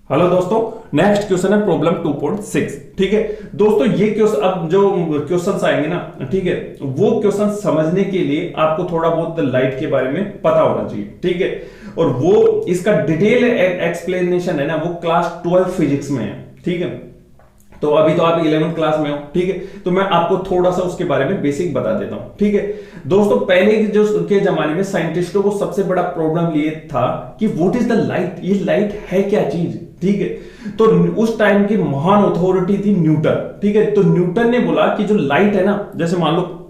Hello दोस्तों, next question है problem 2.6। ठीक है दोस्तों, ये क्वेश्चन अब जो क्वेश्चंस आएंगे ना, ठीक है, वो क्वेश्चन समझने के लिए आपको थोड़ा बहुत लाइट के बारे में पता होना चाहिए। ठीक है, और वो इसका डिटेल एक्सप्लेनेशन है ना, वो क्लास 12 फिजिक्स में है। ठीक है, तो अभी तो आप 11th क्लास में हो। ठीक है, तो मैं आपको थोड़ा सा उसके बारे में बेसिक बता देता हूं। ठीक है दोस्तों, पहले जो के जमाने में साइंटिस्टों को सबसे बड़ा प्रॉब्लम ये था कि व्हाट इज द लाइट, ये लाइट है क्या चीज। ठीक है, तो उस टाइम की महान अथॉरिटी थी न्यूटन। ठीक है, तो न्यूटन ने बोला कि जो लाइट है ना, जैसे मान लो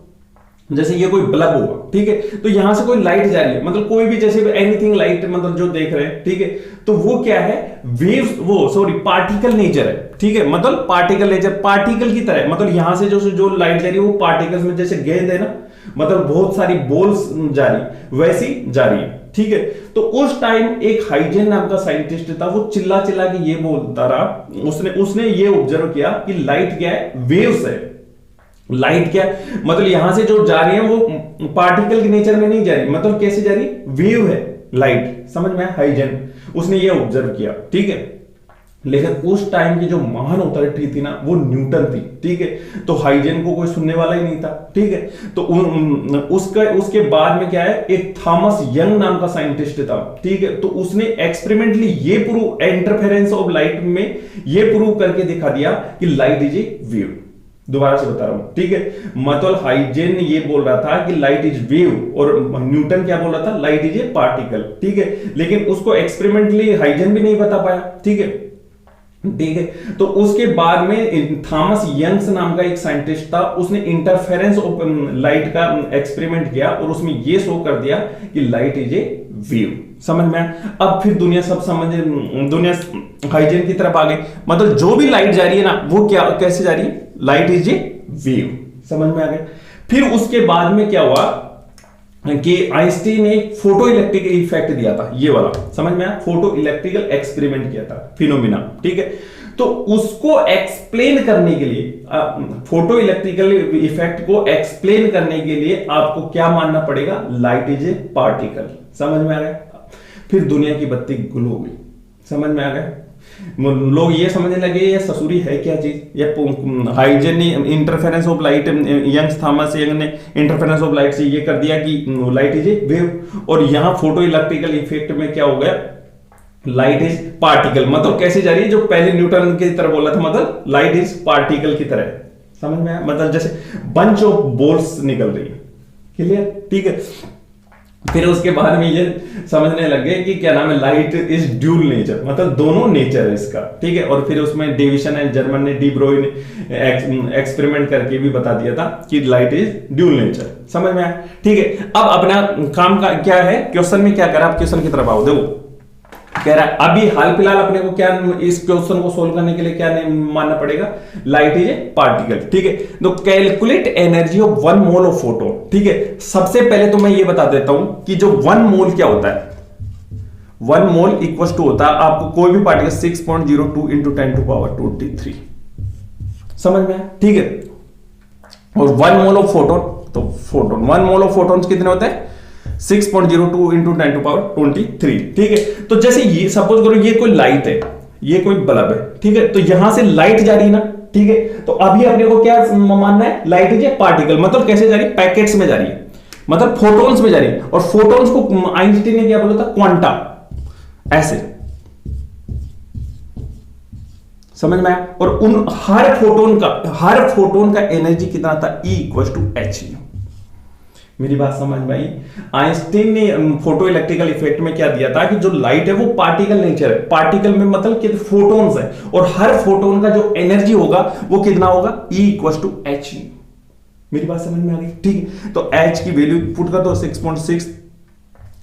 जैसे ये कोई बल्ब होगा, ठीक है, तो यहां से कोई लाइट जा रही है, मतलब कोई भी जैसे एनीथिंग लाइट, मतलब जो देख रहे हैं, ठीक है, तो वो क्या है, वेव्स, वो सॉरी पार्टिकल नेचर है। ठीक है, मतलब पार्टिकल नेचर, पार्टिकल की तरह, मतलब यहां से जो लाइट जा रही है वो पार्टिकल्स में, जैसे गेंद है ना, मतलब बहुत सारी बॉल्स जा रही, वैसी जा रही है। ठीक है, तो उस टाइम एक हाइजेन नाम का साइंटिस्ट था, वो चिल्ला चिल्ला के ये बोलता रहा, उसने ये ऑब्जर्व किया कि लाइट क्या है, वेव्स है। लाइट क्या, मतलब यहां से जो जा रही है वो पार्टिकल के नेचर में नहीं जा रही, मतलब कैसे जा रही, वेव है लाइट। समझ में आया, हाइजेन, उसने ये ऑब्जर्व किया। ठीक है, लेकिन उस टाइम की जो महान अथॉरिटी थी ना, वो न्यूटन थी। ठीक है, तो हाइजेन को कोई सुनने वाला ही नहीं था। ठीक है, तो उसके बाद में क्या है, एक थॉमस यंग नाम का साइंटिस्ट था। ठीक है, तो उसने एक्सपेरिमेंटली ये प्रूव, इंटरफेरेंस ऑफ लाइट में ये प्रूव करके दिखा दिया कि लाइट इज ए वेव। दोबारा से बता रहा हूं, ठीक है, मतलब हाइजेन ये बोल रहा था कि लाइट इज वेव, और न्यूटन क्या बोल रहा था, लाइट इज ए पार्टिकल। ठीक है, लेकिन उसको एक्सपेरिमेंटली हाइजेन भी नहीं बता पाया। ठीक है, ठीक है, तो उसके बाद में थॉमस यंग्स नाम का एक साइंटिस्ट था, उसने इंटरफेरेंस ऑफ लाइट का एक्सपेरिमेंट किया, और उसमें यह शो कर दिया कि लाइट इज ए वेव। समझ में आया? अब फिर दुनिया सब समझ, दुनिया हाइजेन की तरफ आ गई, मतलब जो भी लाइट जा रही है ना, वो क्या, कैसे जा रही है, लाइट इज ए वेव। समझ में आ गया? फिर उसके बाद में क्या हुआ कि आइंस्टीन ने फोटो इलेक्ट्रिक इफेक्ट दिया था, ये वाला, समझ में आया, फोटो इलेक्ट्रिकल एक्सपेरिमेंट किया था, फिनोमिना। ठीक है, तो उसको एक्सप्लेन करने के लिए, फोटो इलेक्ट्रिकल इफेक्ट को एक्सप्लेन करने के लिए आपको क्या मानना पड़ेगा, लाइट इज ए पार्टिकल। समझ में आ गया? फिर दुनिया की बत्ती गुल हो गई। समझ में आ गया? लोग ये समझने लगे ये ससुरी है क्या चीज, ये हाइजेन ने interference of light, young Thomas young ने इंटरफेरेंस ऑफ लाइट से ये कर दिया कि लाइट इज ए वेव, और यहां फोटो इलेक्ट्रिकल इफेक्ट में क्या हो गया, लाइट इज पार्टिकल। मतलब कैसे जा रही है, जो पहले न्यूटन की तरह बोला था, मतलब लाइट इज पार्टिकल की तरह। समझ में आया? मतलब जैसे बंच ऑफ बॉल्स निकल रही है। क्लियर? ठीक है, फिर उसके बाद में ये समझने लग गए कि क्या नाम है, लाइट इज ड्यूल नेचर, मतलब दोनों नेचर है इसका। ठीक है, और फिर उसमें डेविसन एंड जर्मन ने, डी ब्रोई ने एक्सपेरिमेंट करके भी बता दिया था कि लाइट इज ड्यूल नेचर। समझ में आया? ठीक है, अब अपना काम का क्या है, क्वेश्चन में क्या करा, आप क्वेश्चन की तरफ आओ। देखो कह रहा है अभी हाल फिलहाल अपने को क्या, इस क्वेश्चन को सोल्व करने के लिए क्या मानना पड़ेगा, लाइट इज ए पार्टिकल। ठीक है, तो calculate energy of 1 mole of photon. ठीक है, सबसे पहले तो मैं ये बता देता हूं कि जो 1 मोल क्या होता है, 1 मोल इक्वल टू होता है, आपको कोई भी पार्टिकल 6.02 इंटू 10⁻23। समझ में आया? ठीक है, और 1 मोल ऑफ फोटोन, तो फोटोन 1 मोल ऑफ फोटोन कितने होते हैं, 6.02 इंटू 10⁻23। ठीक है, तो जैसे ये सपोज करो ये कोई लाइट है, ये कोई बल्ब है। ठीक है, तो यहां से लाइट जा रही है ना। ठीक है, तो अभी अपने को क्या मानना है, लाइट इज ए पार्टिकल, मतलब कैसे जा रही है, पैकेट्स में जा रही है, मतलब फोटोन्स में जा रही है, और फोटोन्स को आइंस्टीन ने क्या बोला था, क्वांटा, ऐसे। समझ में आया? और उन हर फोटोन का एनर्जी कितना था, E = H। मेरी बात समझ में आई? आइंस्टीन ने फोटो इलेक्ट्रिकल इफेक्ट में क्या दिया था कि जो लाइट है वो पार्टिकल नेचर है, पार्टिकल में मतलब कि फोटोन्स है, और हर फोटोन का जो एनर्जी होगा वो कितना होगा, E = H। मेरी बात समझ में आ गई? ठीक है, तो H की वैल्यू पुट कर दो, 6.6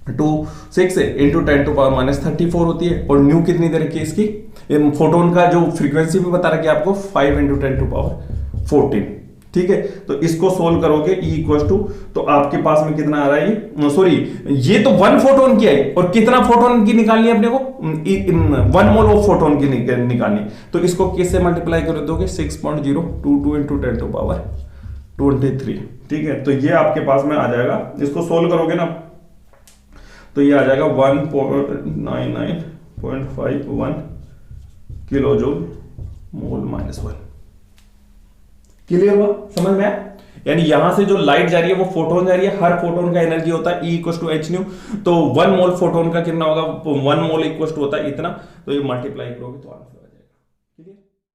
टू 6 इंटू 10⁻34 होती है, और न्यू कितनी दे रखी है इसकी, फोटोन का जो फ्रीक्वेंसी भी बता रखी है आपको, 5 इंटू 10⁻14। ठीक है, तो इसको सोल्व करोगे, E = तो आपके पास में कितना आ रहा है, सॉरी ये तो 1 फोटोन की आई, और कितना फोटोन की निकालनी है अपने को, 1 मोल ऑफ फोटोन की निकालनी, तो इसको किससे मल्टीप्लाई कर दोगे, 6.022 इंटू 10⁻23। ठीक है, तो ये आपके पास में आ जाएगा, इसको सोल्व करोगे ना, तो ये आ जाएगा 1.9951 किलो जूल मोल -1। क्लियर हुआ, समझ में आया? यानी यहां से जो लाइट जा रही है वो फोटोन जा रही है, हर फोटोन का एनर्जी होता है E = h न्यू। तो 1 मोल फोटोन का कितना होगा, 1 मोल इक्वल टू होता है इतना, तो ये मल्टीप्लाई करोगे तो आंसर आ जाएगा। क्लियर?